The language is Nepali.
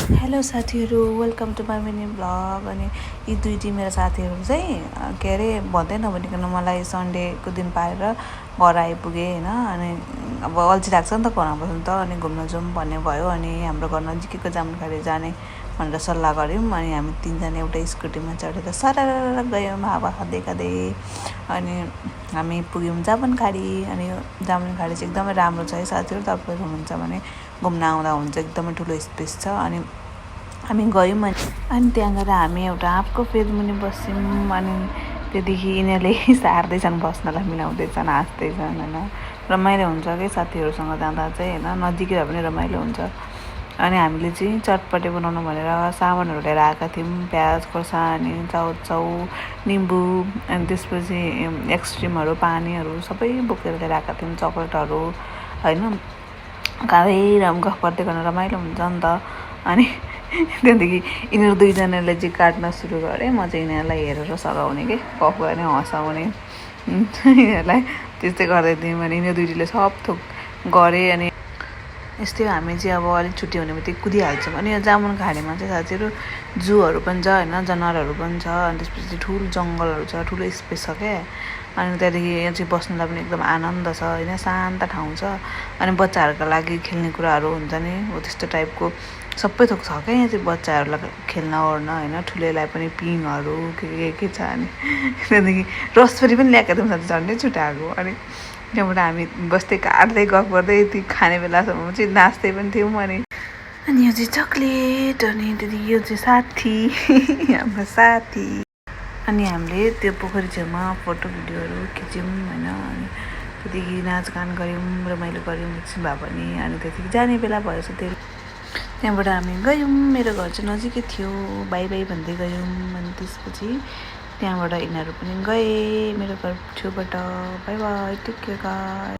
हेलो साथीहरू, welcome to my mini blog. अनि यी दुईटी मेरो साथीहरू चाहिँ के अरे भन्दै नभनिकन मलाई सन्डेको दिन पाएर घर आइपुगेँ होइन। अनि अब अल्छी लाग्छ नि त घरमा बस्नु त, अनि घुम्न जाउँ भन्ने भयो। अनि हाम्रो घर नजिकैको जामुनखाडी जाने भनेर सल्लाह गऱ्यौँ। अनि हामी तिनजना एउटै स्कुटीमा चढेर सरर गयौँ हावा खाँदै खाँदै। अनि हामी पुग्यौँ जामुनखाडी। अनि यो जामुनखाडी चाहिँ एकदमै राम्रो छ है साथीहरू, तपाईँ हुनुहुन्छ भने घुम्न आउँदा हुन्छ, एकदमै ठुलो स्पेस छ। अनि हामी गयौँ अनि त्यहाँ गएर हामी एउटा आँपको फेदमुनि बस्यौँ। अनि त्यहाँदेखि यिनीहरूले सार्दैछन्, बस्नलाई मिलाउँदैछन्, हाँस्दैछन् होइन। रमाइलो हुन्छ कि साथीहरूसँग जाँदा चाहिँ होइन, नजिकै भए पनि रमाइलो हुन्छ। अनि हामीले चाहिँ चटपटे बनाउनु भनेर सामानहरू लिएर आएका थियौँ, प्याज खोर्सानी चाउचाउ निम्बु, अनि त्यसपछि एक्सट्रिमहरू पानीहरू सबै बोकेर लिएर आएका थियौँ, चक्लेटहरू होइन। खाँदै गफ गर्दै गर्न रमाइलो हुन्छ नि त। अनि त्यहाँदेखि यिनीहरू दुईजनाले चाहिँ काट्न सुरु गरेँ, म चाहिँ यिनीहरूलाई हेरेर सघाउने कि गफ गर्ने हँसाउने यिनीहरूलाई त्यस्तै गर्दै थियौँ। अनि यिनीहरू दुईटीले सब थोक गरेँ। अनि यस्तै हामी चाहिँ अब अलिक छुट्टी हुने बित्तिकै कुदिहाल्छौँ। अनि यो जामुनखाडीमा चाहिँ साथीहरू जूहरू पनि छ होइन, जनावरहरू पनि छ। अनि त्यसपछि ठुलो जङ्गलहरू छ, ठुलो स्पेस छ क्या। अनि त्यहाँदेखि यहाँ चाहिँ बस्नुलाई पनि एकदम आनन्द छ होइन, शान्त ठाउँ छ। अनि बच्चाहरूका लागि खेल्ने कुराहरू हुन्छ नि, हो त्यस्तो टाइपको सबै थोक छ क्या यहाँ चाहिँ, बच्चाहरूलाई खेल्न ओर्न होइन, ठुलोलाई पनि पिङहरू के छ। अनि त्यहाँदेखि रसफरी पनि ल्याएका थियौँ साथी, झन्डै छुट्याएको। अनि त्यहाँबाट हामी बस्दै काट्दै गफ गर्दै त्यो खाने बेलासम्म चाहिँ नाच्दै पनि थियौँ। अनि यो चाहिँ चक्लेट, अनि त्यहाँदेखि यो चाहिँ साथी हाम्रो साथी। अनि हामीले त्यो पोखरी छेउमा फोटो भिडियोहरू खिच्यौँ होइन। अनि त्यहाँदेखि नाचगान गऱ्यौँ, रमाइलो गऱ्यौँ एकछिन भए पनि। अनि त्यहाँदेखि जाने बेला भएछ, त्यहाँबाट हामी गयौँ। मेरो घर चाहिँ नजिकै थियो, बाई बाई भन्दै गयौँ। अनि त्यसपछि त्यहाँबाट यिनीहरू पनि गए मेरो घर छेउबाट। Bye bye, take care guys.